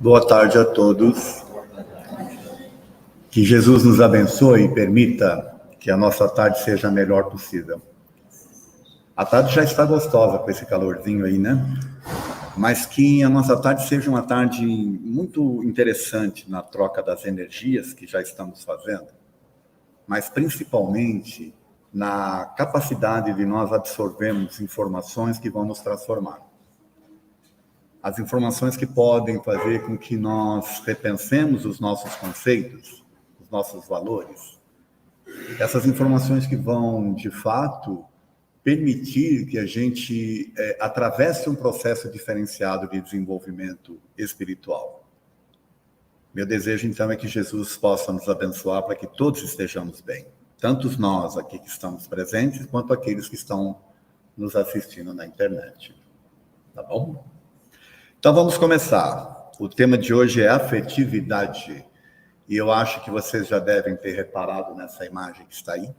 Boa tarde a todos. Que Jesus nos abençoe e permita que a nossa tarde seja a melhor possível. A tarde já está gostosa com esse calorzinho aí, né? Mas que a nossa tarde seja uma tarde muito interessante na troca das energias que já estamos fazendo, mas principalmente na capacidade de nós absorvermos informações que vão nos transformar. As informações que podem fazer com que nós repensemos os nossos conceitos, os nossos valores. Essas informações que vão, de fato, permitir que a gente atravesse um processo diferenciado de desenvolvimento espiritual. Meu desejo, então, é que Jesus possa nos abençoar para que todos estejamos bem. Tanto nós aqui que estamos presentes, quanto aqueles que estão nos assistindo na internet. Tá bom? Então, vamos começar. O tema de hoje é afetividade. E eu acho que vocês já devem ter reparado nessa imagem que está aí.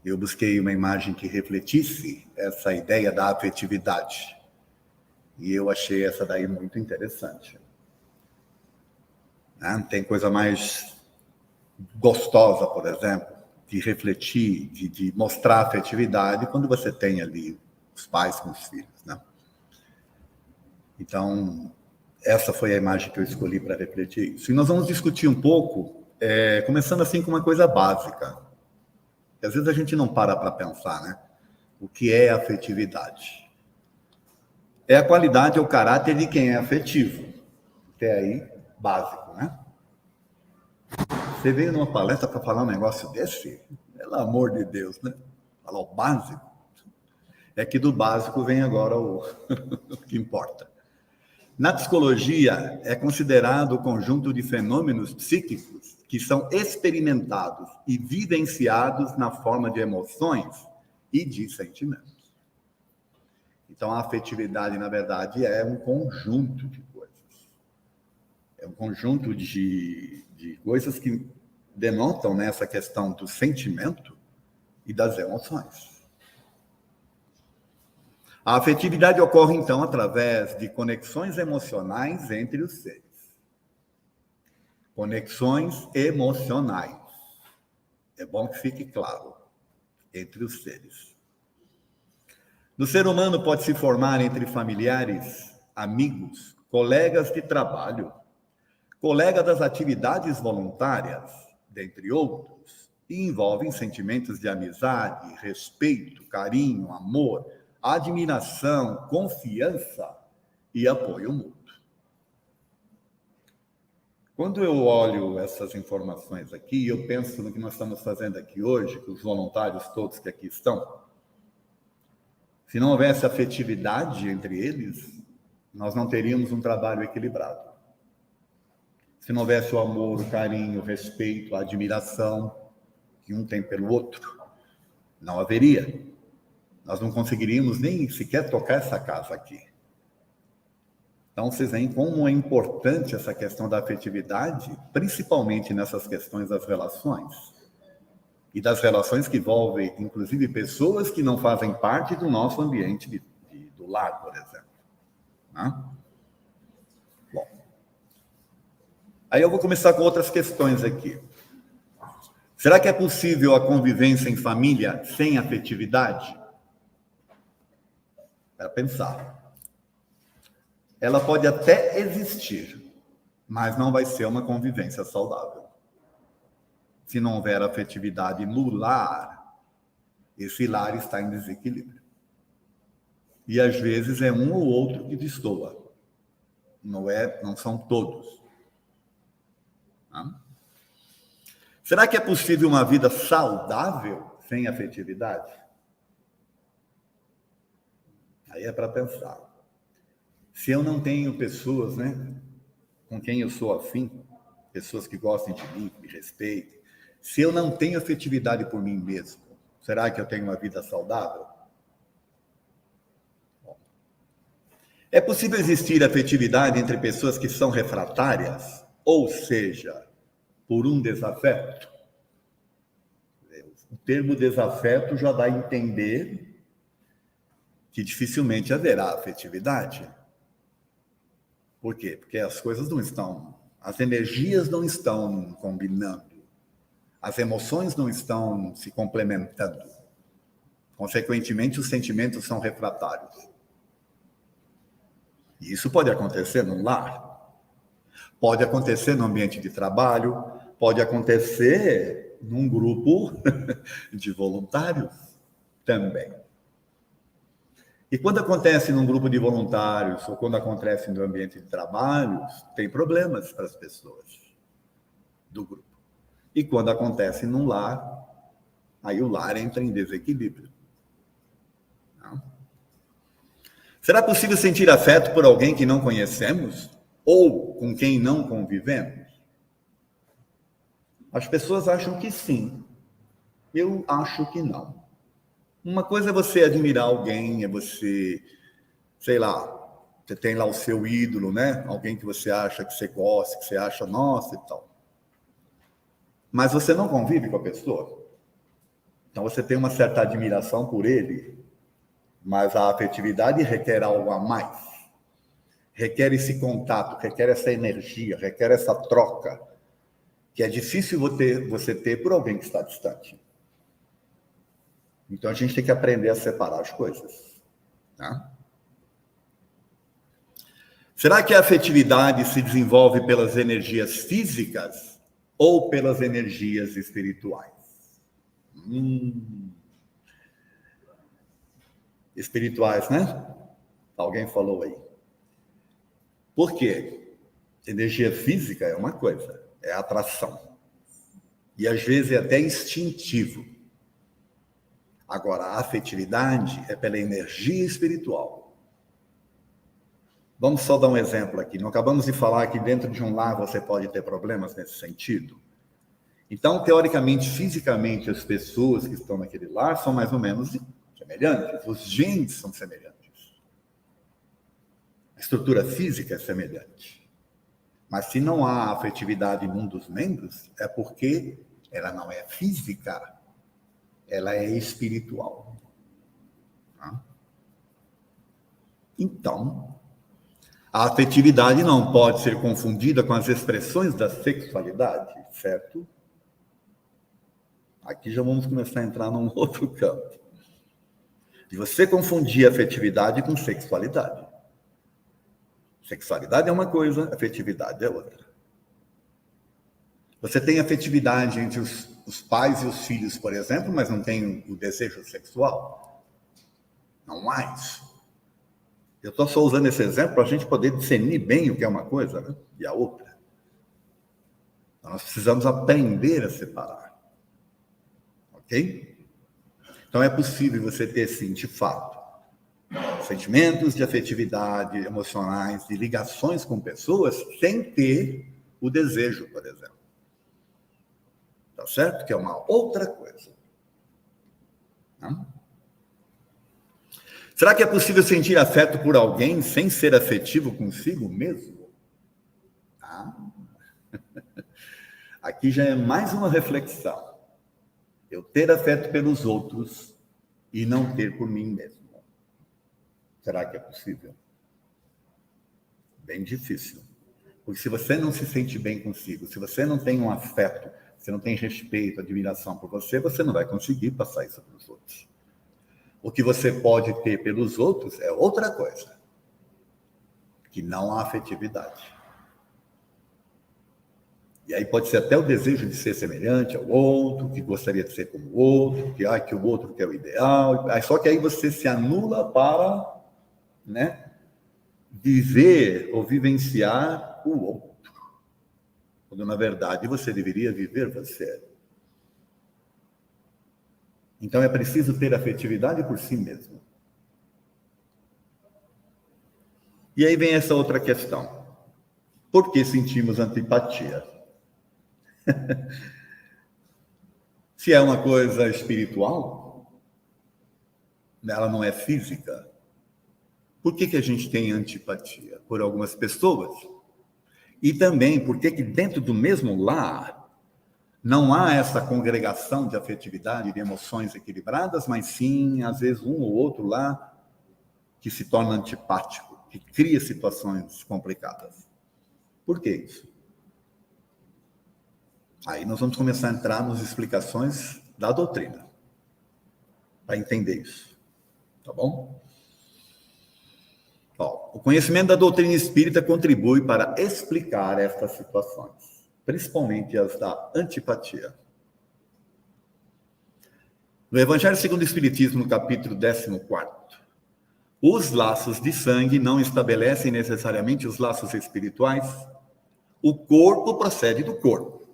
Eu busquei uma imagem que refletisse essa ideia da afetividade. E eu achei essa daí muito interessante. Tem coisa mais gostosa, por exemplo, de refletir, de mostrar afetividade quando você tem ali os pais com os filhos, né? Então, essa foi a imagem que eu escolhi para refletir isso. E nós vamos discutir um pouco, começando assim com uma coisa básica. Às vezes a gente não para pensar, né? O que é afetividade? É a qualidade ou caráter de quem é afetivo. Até aí, básico, né? Você veio numa palestra para falar um negócio desse? Pelo amor de Deus, né? Falar o básico. É que do básico vem agora o que importa. Na psicologia, é considerado o conjunto de fenômenos psíquicos que são experimentados e vivenciados na forma de emoções e de sentimentos. Então, a afetividade, na verdade, é um conjunto de coisas. É um conjunto de coisas que denotam nessa questão do sentimento e das emoções. A afetividade ocorre, então, através de conexões emocionais entre os seres. Conexões emocionais. É bom que fique claro, entre os seres. No ser humano pode se formar entre familiares, amigos, colegas de trabalho, colega das atividades voluntárias, dentre outros, e envolvem sentimentos de amizade, respeito, carinho, amor, admiração, confiança e apoio mútuo. Quando eu olho essas informações aqui, eu penso no que nós estamos fazendo aqui hoje, com os voluntários todos que aqui estão. Se não houvesse afetividade entre eles, nós não teríamos um trabalho equilibrado. Se não houvesse o amor, o carinho, o respeito, a admiração que um tem pelo outro, não haveria. Nós não conseguiríamos nem sequer tocar essa casa aqui. Então, vocês veem como é importante essa questão da afetividade, principalmente nessas questões das relações. E das relações que envolvem, inclusive, pessoas que não fazem parte do nosso ambiente do lar, por exemplo. Né? Bom. Aí eu vou começar com outras questões aqui. Será que é possível a convivência em família sem afetividade? Para pensar. Ela pode até existir, mas não vai ser uma convivência saudável. Se não houver afetividade no lar, esse lar está em desequilíbrio. E às vezes é um ou outro que destoa. Não são todos. Será que é possível uma vida saudável sem afetividade? Aí é para pensar. Se eu não tenho pessoas, né, com quem eu sou afim, pessoas que gostem de mim, que me respeitem, se eu não tenho afetividade por mim mesmo, será que eu tenho uma vida saudável? Bom. É possível existir afetividade entre pessoas que são refratárias, ou seja, por um desafeto? O termo desafeto já dá a entender que dificilmente haverá afetividade. Por quê? Porque as coisas não estão, as energias não estão combinando, as emoções não estão se complementando. Consequentemente, os sentimentos são refratários. E isso pode acontecer no lar, pode acontecer no ambiente de trabalho, pode acontecer num grupo de voluntários também. E quando acontece num grupo de voluntários ou quando acontece no ambiente de trabalho, tem problemas para as pessoas do grupo. E quando acontece num lar, aí o lar entra em desequilíbrio. Não? Será possível sentir afeto por alguém que não conhecemos ou com quem não convivemos? As pessoas acham que sim. Eu acho que não. Uma coisa é você admirar alguém, é você, sei lá, você tem lá o seu ídolo, né? Alguém que você acha que você gosta, que você acha, nossa e tal. Mas você não convive com a pessoa. Então você tem uma certa admiração por ele, mas a afetividade requer algo a mais. Requer esse contato, requer essa energia, requer essa troca, que é difícil você ter por alguém que está distante. Então a gente tem que aprender a separar as coisas. Tá? Será que a afetividade se desenvolve pelas energias físicas ou pelas energias espirituais? Espirituais, né? Alguém falou aí. Por quê? Energia física é uma coisa, é atração. E às vezes é até instintivo. Agora, a afetividade é pela energia espiritual. Vamos só dar um exemplo aqui. Não acabamos de falar que dentro de um lar você pode ter problemas nesse sentido? Então, teoricamente, fisicamente, as pessoas que estão naquele lar são mais ou menos semelhantes. Os genes são semelhantes. A estrutura física é semelhante. Mas se não há afetividade em um dos membros, é porque ela não é física, ela é espiritual. Então, a afetividade não pode ser confundida com as expressões da sexualidade, certo? Aqui já vamos começar a entrar num outro campo. De você confundir afetividade com sexualidade. Sexualidade é uma coisa, afetividade é outra. Você tem afetividade entre os pais e os filhos, por exemplo, mas não tem o desejo sexual? Não há isso. Eu estou só usando esse exemplo para a gente poder discernir bem o que é uma coisa, né? E a outra. Então, nós precisamos aprender a separar. Ok? Então é possível você ter, sim, de fato, sentimentos de afetividade, emocionais, de ligações com pessoas, sem ter o desejo, por exemplo. Tá certo? Que é uma outra coisa. Não? Será que é possível sentir afeto por alguém sem ser afetivo consigo mesmo? Aqui já é mais uma reflexão. Eu ter afeto pelos outros e não ter por mim mesmo. Será que é possível? Bem difícil. Porque se você não se sente bem consigo, se você não tem um afeto, você não tem respeito, admiração por você, você não vai conseguir passar isso para os outros. O que você pode ter pelos outros é outra coisa, que não há afetividade. E aí pode ser até o desejo de ser semelhante ao outro, que gostaria de ser como o outro, que o outro quer o ideal. Só que aí você se anula para, né, viver ou vivenciar o outro. Quando, na verdade, você deveria viver você. Então, é preciso ter afetividade por si mesmo. E aí vem essa outra questão. Por que sentimos antipatia? Se é uma coisa espiritual, ela não é física, por que a gente tem antipatia? Por algumas pessoas. E também por que dentro do mesmo lar não há essa congregação de afetividade, de emoções equilibradas, mas sim, às vezes, um ou outro lá que se torna antipático. que cria situações complicadas. Por que isso? Aí nós vamos começar a entrar nas explicações da doutrina, para entender isso. Tá bom? Ó, o conhecimento da doutrina espírita contribui para explicar estas situações, principalmente as da antipatia. No Evangelho segundo o Espiritismo, no capítulo 14, os laços de sangue não estabelecem necessariamente os laços espirituais. O corpo procede do corpo,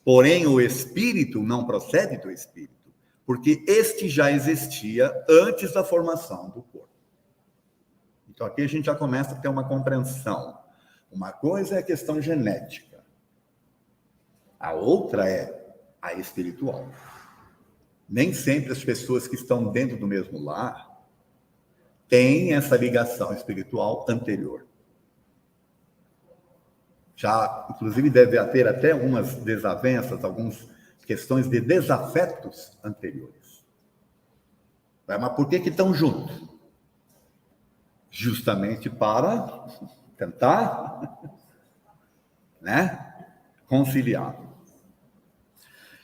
porém o espírito não procede do espírito, porque este já existia antes da formação do corpo. Então aqui a gente já começa a ter uma compreensão. Uma coisa é a questão genética, a outra é a espiritual. Nem sempre as pessoas que estão dentro do mesmo lar têm essa ligação espiritual anterior. Já, inclusive, deve haver até algumas desavenças, algumas questões de desafetos anteriores. Mas por que estão juntos? Justamente para tentar, conciliar.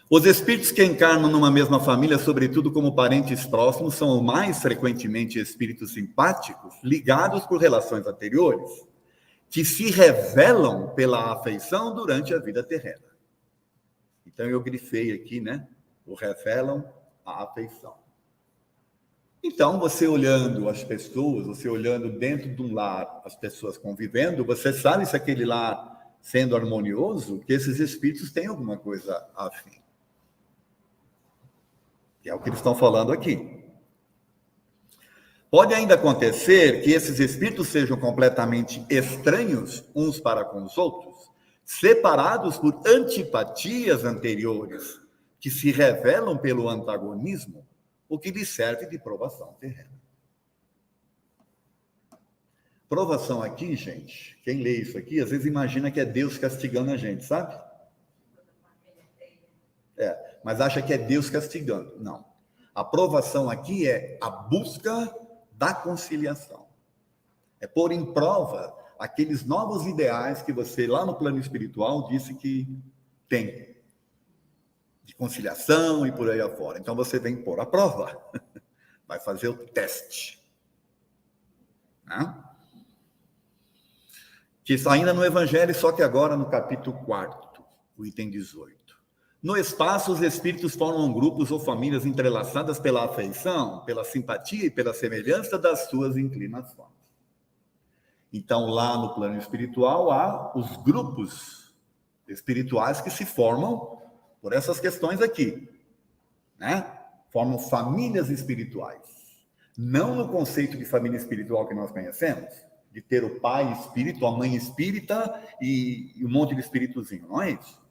Os espíritos que encarnam numa mesma família, sobretudo como parentes próximos, são mais frequentemente espíritos simpáticos, ligados por relações anteriores, que se revelam pela afeição durante a vida terrena. Então eu grifei aqui, o revelam a afeição. Então, você olhando as pessoas, você olhando dentro de um lar, as pessoas convivendo, você sabe se aquele lar sendo harmonioso, que esses espíritos têm alguma coisa afim. Que é o que eles estão falando aqui. Pode ainda acontecer que esses espíritos sejam completamente estranhos uns para com os outros, separados por antipatias anteriores, que se revelam pelo antagonismo, o que lhe serve de provação terrena. Provação aqui, gente, quem lê isso aqui, às vezes imagina que é Deus castigando a gente, sabe? Mas acha que é Deus castigando. Não. A provação aqui é a busca da conciliação. É pôr em prova aqueles novos ideais que você, lá no plano espiritual, disse que tem. De conciliação e por aí afora. Então, você vem pôr a prova. Vai fazer o teste. Que está ainda no Evangelho, só que agora no capítulo 4, o item 18. No espaço, os espíritos formam grupos ou famílias entrelaçadas pela afeição, pela simpatia e pela semelhança das suas inclinações. Então, lá no plano espiritual, há os grupos espirituais que se formam por essas questões aqui, Formam famílias espirituais. Não no conceito de família espiritual que nós conhecemos, de ter o pai espírito, a mãe espírita e um monte de espíritozinho, não é isso?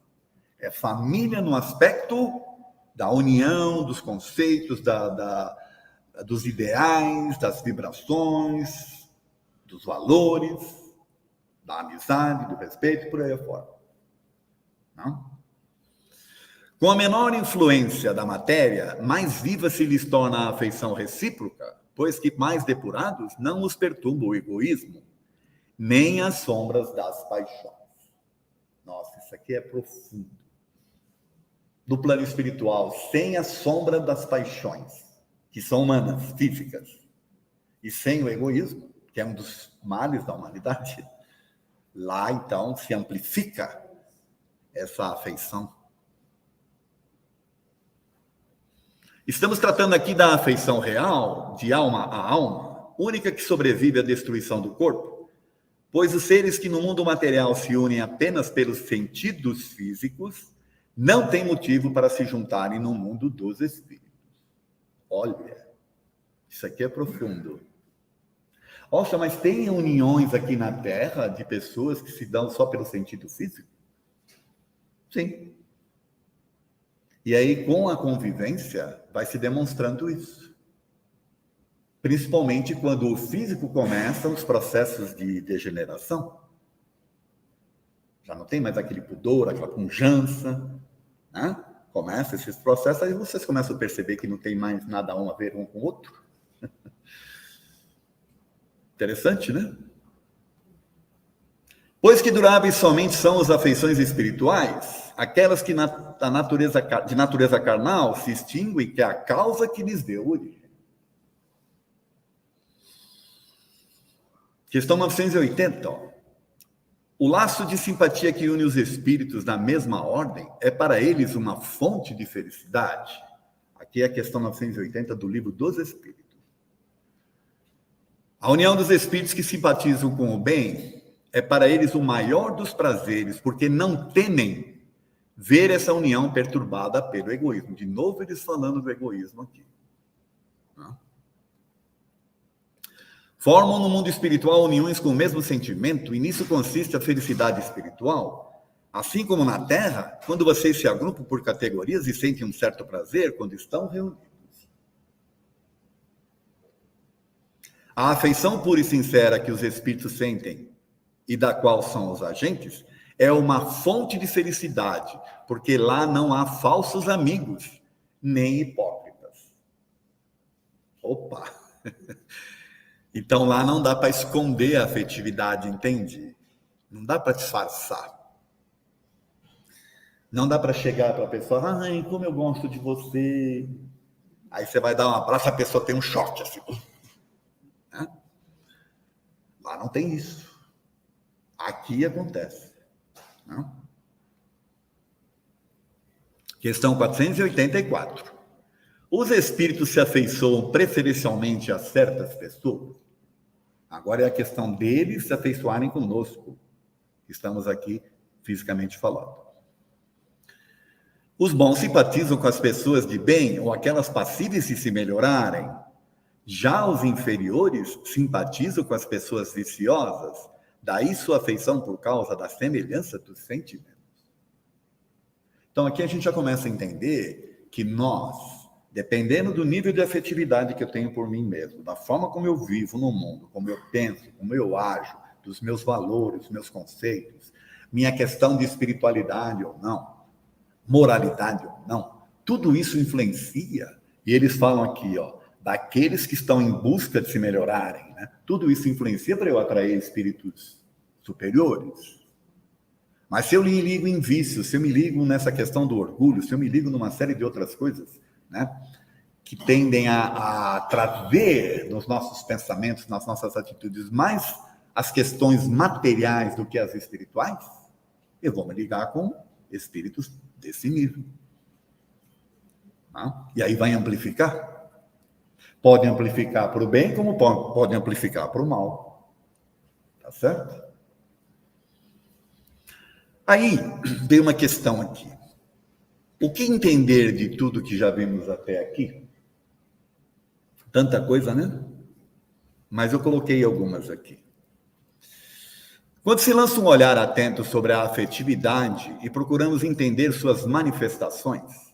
É família no aspecto da união, dos conceitos, dos ideais, das vibrações, dos valores, da amizade, do respeito, por aí afora. Não? Com a menor influência da matéria, mais viva se lhes torna a afeição recíproca, pois que mais depurados não os perturba o egoísmo, nem as sombras das paixões. Nossa, isso aqui é profundo. No plano espiritual, sem a sombra das paixões, que são humanas, físicas, e sem o egoísmo, que é um dos males da humanidade, lá então se amplifica essa afeição. Estamos tratando aqui da afeição real, de alma a alma, única que sobrevive à destruição do corpo, pois os seres que no mundo material se unem apenas pelos sentidos físicos não têm motivo para se juntarem no mundo dos espíritos. Olha, isso aqui é profundo. Nossa, mas tem uniões aqui na Terra de pessoas que se dão só pelo sentido físico? Sim. E aí, com a convivência, vai se demonstrando isso. Principalmente quando o físico começa os processos de degeneração. Já não tem mais aquele pudor, aquela pujança, Começa esses processos, aí vocês começam a perceber que não tem mais nada a ver um com o outro. Interessante, né? Pois que duráveis somente são as afeições espirituais, aquelas que de natureza carnal se extinguem, que é a causa que lhes deu origem. Questão 980. Ó. O laço de simpatia que une os espíritos da mesma ordem é para eles uma fonte de felicidade. Aqui é a questão 980 do livro dos Espíritos. A união dos espíritos que simpatizam com o bem é para eles o maior dos prazeres, porque não temem ver essa união perturbada pelo egoísmo. De novo, eles falando do egoísmo aqui. Formam no mundo espiritual uniões com o mesmo sentimento, e nisso consiste a felicidade espiritual. Assim como na Terra, quando vocês se agrupam por categorias e sentem um certo prazer quando estão reunidos. A afeição pura e sincera que os espíritos sentem e da qual são os agentes, é uma fonte de felicidade, porque lá não há falsos amigos, nem hipócritas. Opa! Então lá não dá para esconder a afetividade, entende? Não dá para disfarçar. Não dá para chegar para a pessoa, ai, como eu gosto de você. Aí você vai dar um abraço, a pessoa tem um choque assim. Lá não tem isso. Aqui acontece. Não? Questão 484. Os espíritos se afeiçoam preferencialmente a certas pessoas? Agora é a questão deles se afeiçoarem conosco. Estamos aqui fisicamente falando. Os bons simpatizam com as pessoas de bem ou aquelas passíveis de se melhorarem. Já os inferiores simpatizam com as pessoas viciosas. Daí sua afeição por causa da semelhança dos sentimentos. Então aqui a gente já começa a entender que nós, dependendo do nível de afetividade que eu tenho por mim mesmo, da forma como eu vivo no mundo, como eu penso, como eu ajo, dos meus valores, meus conceitos, minha questão de espiritualidade ou não, moralidade ou não, tudo isso influencia. E eles falam aqui, ó, daqueles que estão em busca de se melhorarem, né? Tudo isso influencia para eu atrair espíritos superiores. Mas se eu me ligo em vícios, se eu me ligo nessa questão do orgulho, se eu me ligo numa série de outras coisas, né, que tendem a trazer nos nossos pensamentos, nas nossas atitudes, mais as questões materiais do que as espirituais, eu vou me ligar com espíritos desse nível. Tá? E aí vai amplificar. Pode amplificar para o bem, como pode amplificar para o mal. Tá certo? Aí, tem uma questão aqui. O que entender de tudo que já vimos até aqui? Tanta coisa, né? Mas eu coloquei algumas aqui. Quando se lança um olhar atento sobre a afetividade e procuramos entender suas manifestações,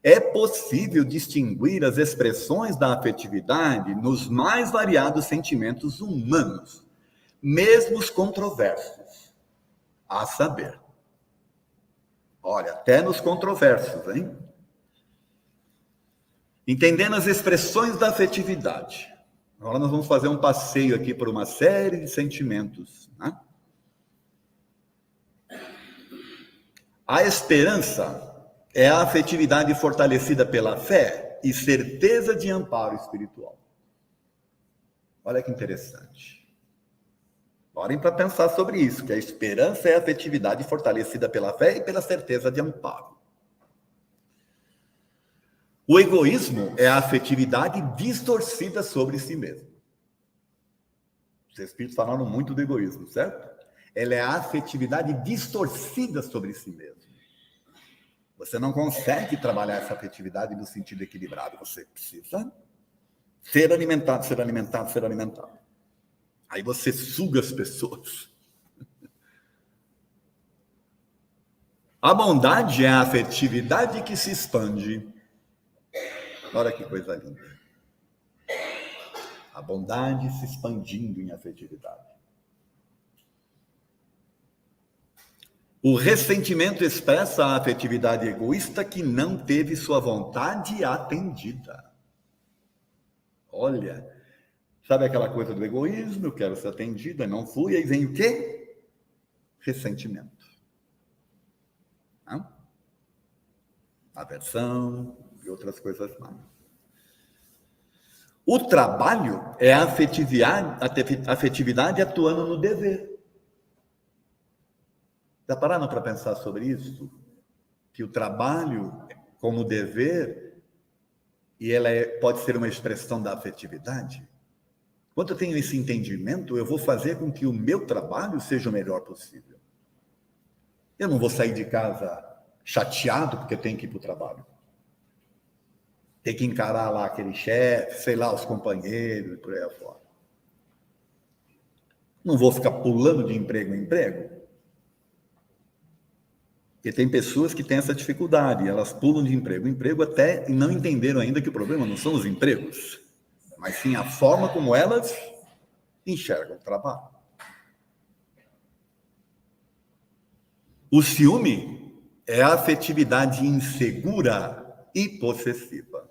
é possível distinguir as expressões da afetividade nos mais variados sentimentos humanos, mesmo os controversos, a saber. Olha, até nos controversos, hein? Entendendo as expressões da afetividade. Agora nós vamos fazer um passeio aqui por uma série de sentimentos, né? A esperança é a afetividade fortalecida pela fé e certeza de amparo espiritual. Olha que interessante. Parem para pensar sobre isso, que a esperança é a afetividade fortalecida pela fé e pela certeza de amparo. O egoísmo é a afetividade distorcida sobre si mesmo. Os espíritos falaram muito do egoísmo, certo? Ela é a afetividade distorcida sobre si mesmo. Você não consegue trabalhar essa afetividade no sentido equilibrado. Você precisa ser alimentado, ser alimentado, ser alimentado. Aí você suga as pessoas. A bondade é a afetividade que se expande. Olha que coisa linda. A bondade se expandindo em afetividade. O ressentimento expressa a afetividade egoísta que não teve sua vontade atendida. Olha, sabe aquela coisa do egoísmo? Eu quero ser atendida, não fui. Aí vem o quê? ressentimento, né? Aversão e outras coisas mais. O trabalho é a afetividade atuando no dever. Já pararam para pensar sobre isso? Que o trabalho como dever, e ela pode ser uma expressão da afetividade. Quando eu tenho esse entendimento, eu vou fazer com que o meu trabalho seja o melhor possível. Eu não vou sair de casa chateado porque eu tenho que ir para o trabalho. Tem que encarar lá aquele chefe, sei lá, os companheiros e por aí afora. Não vou ficar pulando de emprego em emprego. Porque tem pessoas que têm essa dificuldade, elas pulam de emprego em emprego até e não entenderam ainda que o problema não são os empregos, mas sim a forma como elas enxergam o trabalho. O ciúme é a afetividade insegura e possessiva.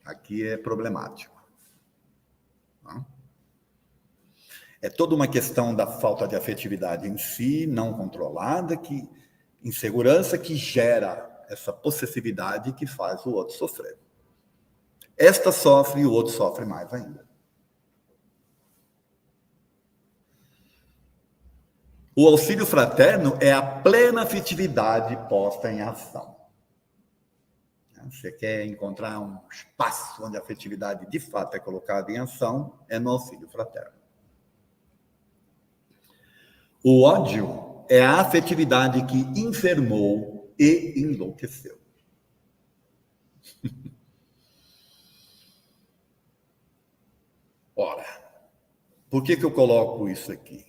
Aqui é problemático. É toda uma questão da falta de afetividade em si, não controlada, insegurança que gera essa possessividade que faz o outro sofrer. Esta sofre e o outro sofre mais ainda. O auxílio fraterno é a plena afetividade posta em ação. Você quer encontrar um espaço onde a afetividade de fato é colocada em ação, é no auxílio fraterno. O ódio é a afetividade que enfermou e enlouqueceu. Ora, por que eu coloco isso aqui?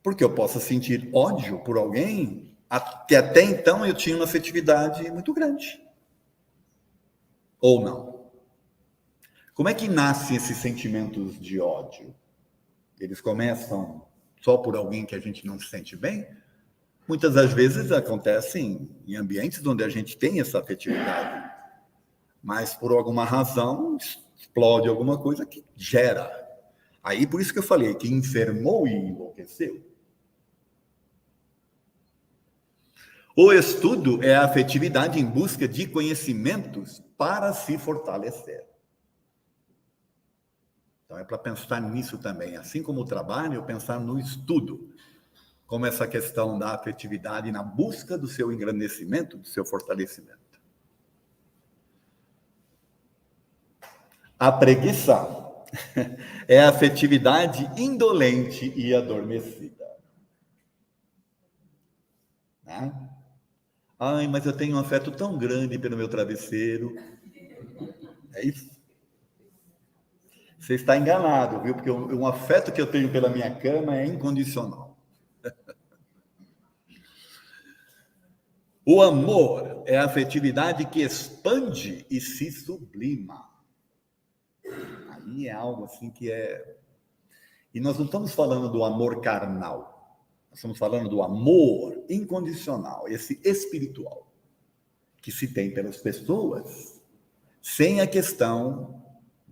Porque eu posso sentir ódio por alguém que até então eu tinha uma afetividade muito grande. Ou não? Como é que nascem esses sentimentos de ódio? Eles começam só por alguém que a gente não se sente bem? Muitas das vezes acontecem em ambientes onde a gente tem essa afetividade, mas por alguma razão explode alguma coisa que gera. Aí por isso que eu falei que enfermou e enlouqueceu. O estudo é a afetividade em busca de conhecimentos para se fortalecer. Então é para pensar nisso também, assim como o trabalho, eu pensar no estudo, como essa questão da afetividade na busca do seu engrandecimento, do seu fortalecimento. A preguiça é a afetividade indolente e adormecida. Né? Ai, mas eu tenho um afeto tão grande pelo meu travesseiro. É isso? Você está enganado, viu? Porque o afeto que eu tenho pela minha cama é incondicional. O amor é a afetividade que expande e se sublima. Aí é algo assim que é... E nós não estamos falando do amor carnal. Nós estamos falando do amor incondicional, esse espiritual, que se tem pelas pessoas, sem a questão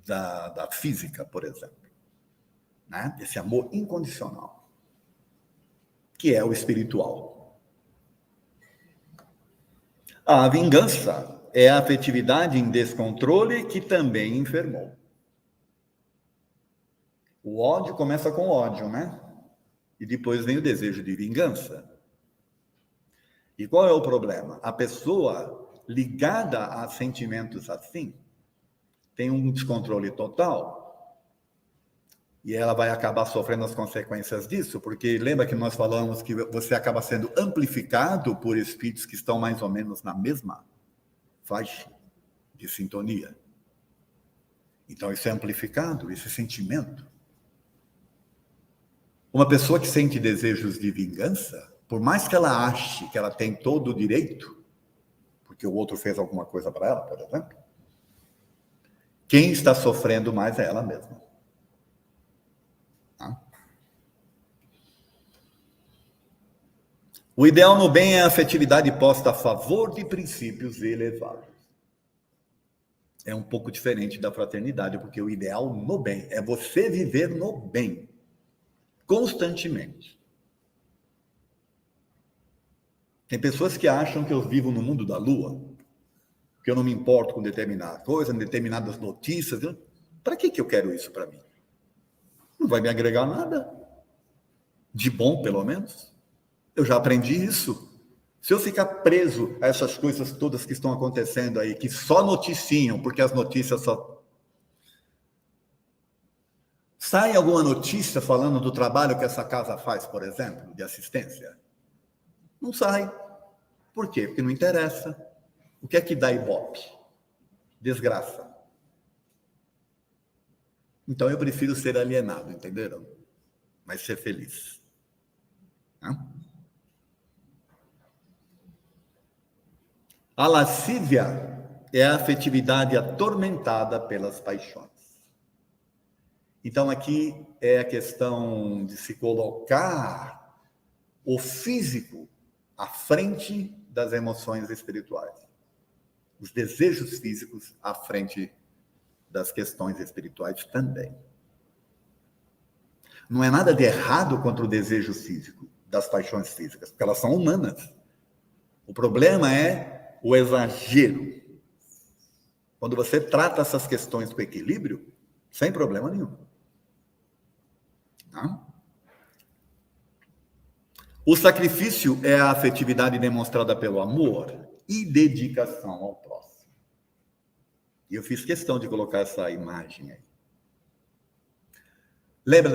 da física, por exemplo. Né? Esse amor incondicional, que é o espiritual. A vingança é a afetividade em descontrole que também enfermou. O ódio começa com ódio, né? E depois vem o desejo de vingança. E qual é o problema? A pessoa ligada a sentimentos assim tem um descontrole total e ela vai acabar sofrendo as consequências disso, porque lembra que nós falamos que você acaba sendo amplificado por espíritos que estão mais ou menos na mesma faixa de sintonia. Então isso é amplificado, esse sentimento. Uma pessoa que sente desejos de vingança, por mais que ela ache que ela tem todo o direito, porque o outro fez alguma coisa para ela, por exemplo, quem está sofrendo mais é ela mesma. Tá? O ideal no bem é a afetividade posta a favor de princípios elevados. É um pouco diferente da fraternidade, porque o ideal no bem é você viver no bem, constantemente. Tem pessoas que acham que eu vivo no mundo da lua, que eu não me importo com determinada coisa, determinadas notícias. Para que eu quero isso para mim? Não vai me agregar nada. De bom, pelo menos. Eu já aprendi isso. Se eu ficar preso a essas coisas todas que estão acontecendo aí, que só noticiam, porque as notícias só... Sai alguma notícia falando do trabalho que essa casa faz, por exemplo, de assistência? Não sai. Por quê? Porque não interessa. O que é que dá ibope? Desgraça. Então eu prefiro ser alienado, entenderam? Mas ser feliz. A lascívia é a afetividade atormentada pelas paixões. Então aqui é a questão de se colocar o físico à frente das emoções espirituais. Os desejos físicos à frente das questões espirituais também. Não é nada de errado contra o desejo físico, das paixões físicas, porque elas são humanas. O problema é o exagero. Quando você trata essas questões com equilíbrio, sem problema nenhum. Não? O sacrifício é a afetividade demonstrada pelo amor e dedicação ao próximo. E eu fiz questão de colocar essa imagem aí. Lembra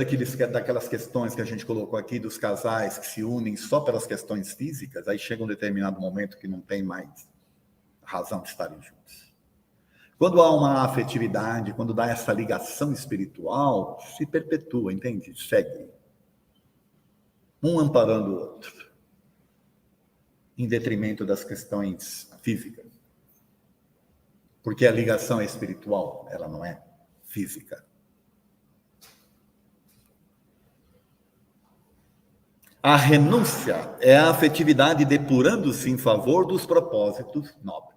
daquelas questões que a gente colocou aqui dos casais que se unem só pelas questões físicas? Aí chega um determinado momento que não tem mais razão de estarem juntos. Quando há uma afetividade, quando dá essa ligação espiritual, se perpetua, entende? Segue. Um amparando o outro, em detrimento das questões físicas. Porque a ligação é espiritual, ela não é física. A renúncia é a afetividade depurando-se em favor dos propósitos nobres.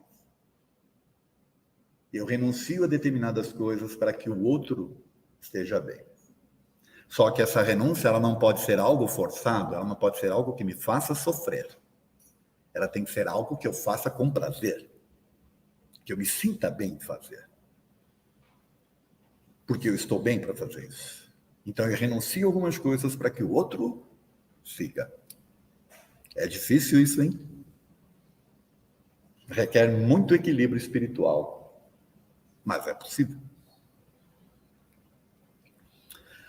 Eu renuncio a determinadas coisas para que o outro esteja bem. Só que essa renúncia, ela não pode ser algo forçado, ela não pode ser algo que me faça sofrer. Ela tem que ser algo que eu faça com prazer, que eu me sinta bem em fazer. Porque eu estou bem para fazer isso. Então eu renuncio a algumas coisas para que o outro siga. É difícil isso, hein? Requer muito equilíbrio espiritual. Mas é possível.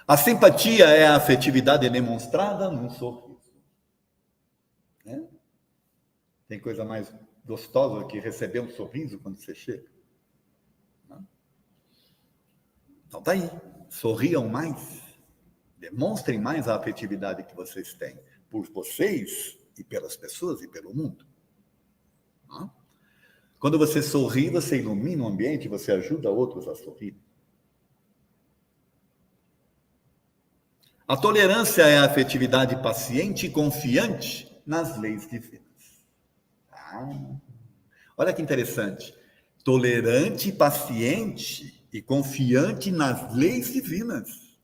A simpatia é a afetividade demonstrada num sorriso. Né? Tem coisa mais gostosa que receber um sorriso quando você chega? Não? Então tá aí. Sorriam mais. Demonstrem mais a afetividade que vocês têm por vocês e pelas pessoas e pelo mundo. Não? Quando você sorri, você ilumina o ambiente, você ajuda outros a sorrir. A tolerância é a afetividade paciente e confiante nas leis divinas. Olha que interessante. Tolerante, paciente e confiante nas leis divinas.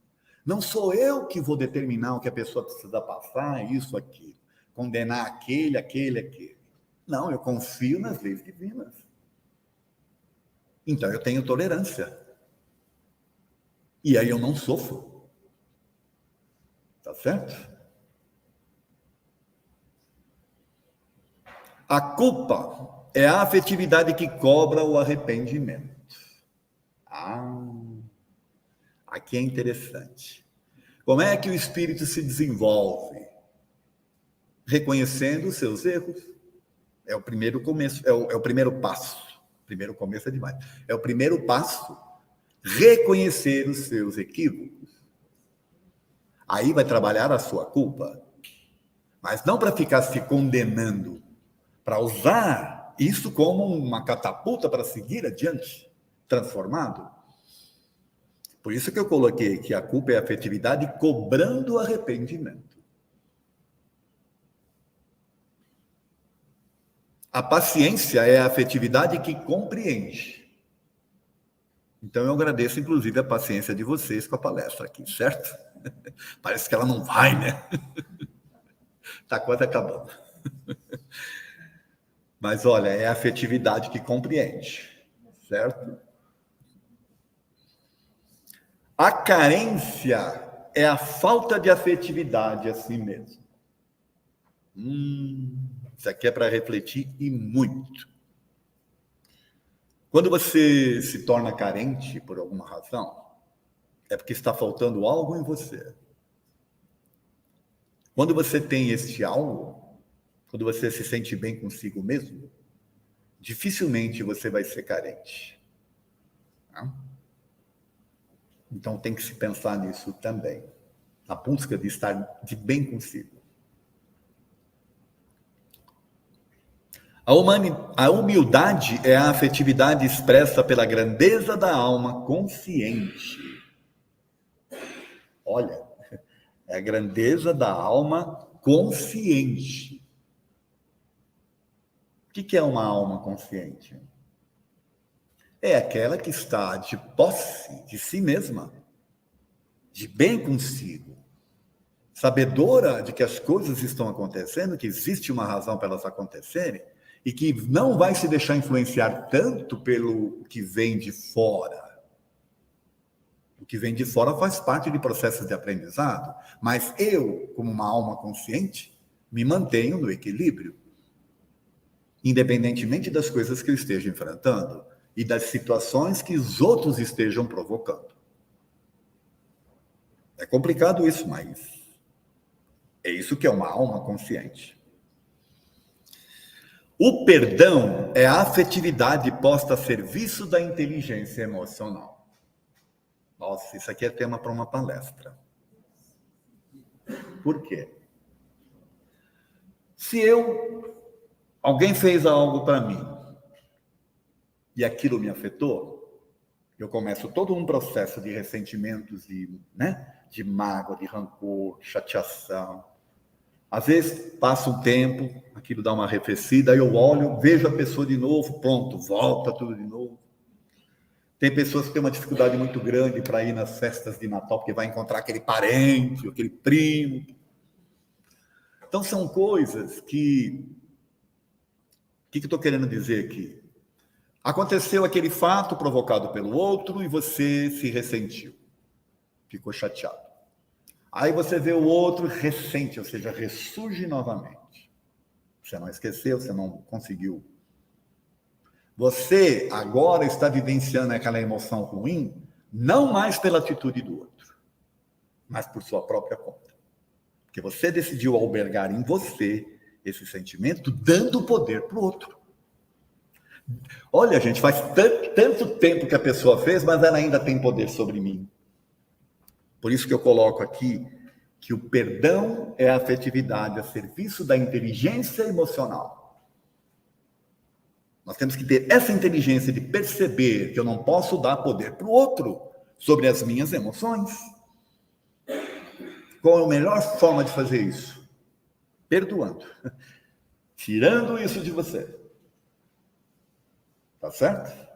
Não sou eu que vou determinar o que a pessoa precisa passar, isso, aquilo. Condenar aquele. Não, eu confio nas leis divinas. Então eu tenho tolerância. E aí eu não sofro. Tá certo? A culpa é a afetividade que cobra o arrependimento. Aqui é interessante. Como é que o espírito se desenvolve? Reconhecendo os seus erros. É o primeiro começo, é o primeiro passo. Primeiro começo é demais. É o primeiro passo. Reconhecer os seus equívocos. Aí vai trabalhar a sua culpa. Mas não para ficar se condenando, para usar isso como uma catapulta para seguir adiante, transformado. Por isso que eu coloquei que a culpa é a afetividade cobrando arrependimento. A paciência é a afetividade que compreende. Então eu agradeço, inclusive, a paciência de vocês com a palestra aqui, certo? Parece que ela não vai, né? Está quase acabando. Mas olha, é a afetividade que compreende, certo? A carência é a falta de afetividade a si mesmo. Isso aqui é para refletir e muito. Quando você se torna carente por alguma razão, é porque está faltando algo em você. Quando você tem este algo, quando você se sente bem consigo mesmo, dificilmente você vai ser carente. Tá? Então tem que se pensar nisso também, na busca de estar de bem consigo. A humildade é a afetividade expressa pela grandeza da alma consciente. Olha, é a grandeza da alma consciente. O que é uma alma consciente? É aquela que está de posse de si mesma, de bem consigo, sabedora de que as coisas estão acontecendo, que existe uma razão para elas acontecerem, e que não vai se deixar influenciar tanto pelo que vem de fora. O que vem de fora faz parte de processos de aprendizado, mas eu, como uma alma consciente, me mantenho no equilíbrio, independentemente das coisas que eu esteja enfrentando e das situações que os outros estejam provocando. É complicado isso, mas é isso que é uma alma consciente. O perdão é a afetividade posta a serviço da inteligência emocional. Nossa, isso aqui é tema para uma palestra. Por quê? Se alguém fez algo para mim e aquilo me afetou, eu começo todo um processo de ressentimentos, de mágoa, de rancor, de chateação. Às vezes passa um tempo, aquilo dá uma arrefecida, aí eu olho, vejo a pessoa de novo, pronto, volta tudo de novo. Tem pessoas que têm uma dificuldade muito grande para ir nas festas de Natal, porque vai encontrar aquele parente, aquele primo. Então são coisas que... O que eu estou querendo dizer aqui? Aconteceu aquele fato provocado pelo outro e você se ressentiu, ficou chateado. Aí você vê o outro ressente, ou seja, ressurge novamente. Você não esqueceu, você não conseguiu. Você agora está vivenciando aquela emoção ruim, não mais pela atitude do outro, mas por sua própria conta. Porque você decidiu albergar em você esse sentimento, dando poder para o outro. Olha, gente, faz tanto tempo que a pessoa fez, mas ela ainda tem poder sobre mim. Por isso que eu coloco aqui que o perdão é a afetividade a serviço da inteligência emocional. Nós temos que ter essa inteligência de perceber que eu não posso dar poder para o outro sobre as minhas emoções. Qual é a melhor forma de fazer isso? Perdoando. Tirando isso de você. Tá certo?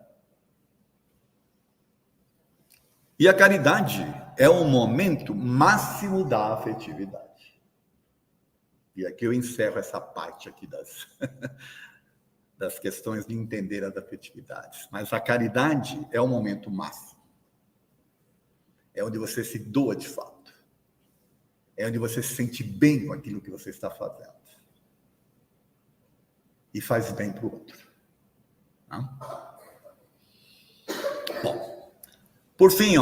E a caridade é o momento máximo da afetividade. E aqui eu encerro essa parte aqui das questões de entender as afetividades. Mas a caridade é o momento máximo. É onde você se doa de fato. É onde você se sente bem com aquilo que você está fazendo. E faz bem para o outro. Não? Bom. Por fim,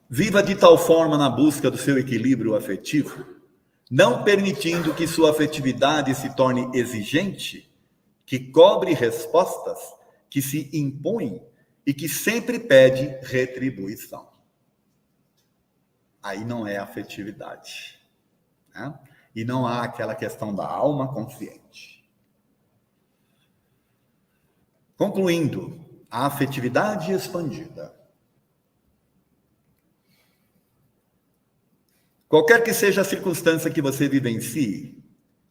viva de tal forma na busca do seu equilíbrio afetivo, não permitindo que sua afetividade se torne exigente, que cobre respostas, que se impõe e que sempre pede retribuição. Aí não é afetividade. Né? E não há aquela questão da alma consciente. Concluindo, a afetividade expandida. Qualquer que seja a circunstância que você vivencie,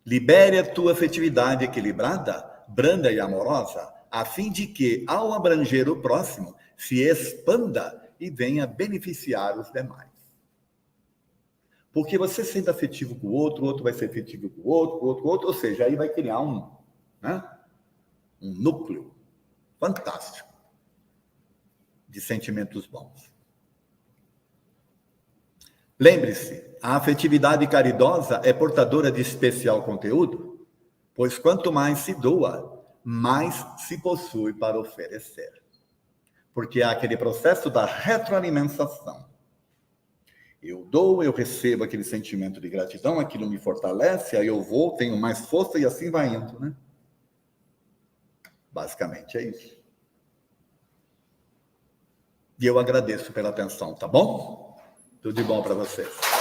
libere a tua afetividade equilibrada, branda e amorosa, a fim de que, ao abranger o próximo, se expanda e venha beneficiar os demais. Porque você sendo afetivo com o outro vai ser afetivo com o outro, ou seja, aí vai criar um núcleo fantástico de sentimentos bons. Lembre-se, a afetividade caridosa é portadora de especial conteúdo, pois quanto mais se doa, mais se possui para oferecer. Porque há aquele processo da retroalimentação. Eu dou, eu recebo aquele sentimento de gratidão, aquilo me fortalece, aí eu vou, tenho mais força e assim vai indo, né? Basicamente é isso. E eu agradeço pela atenção, tá bom? Tudo de bom para vocês.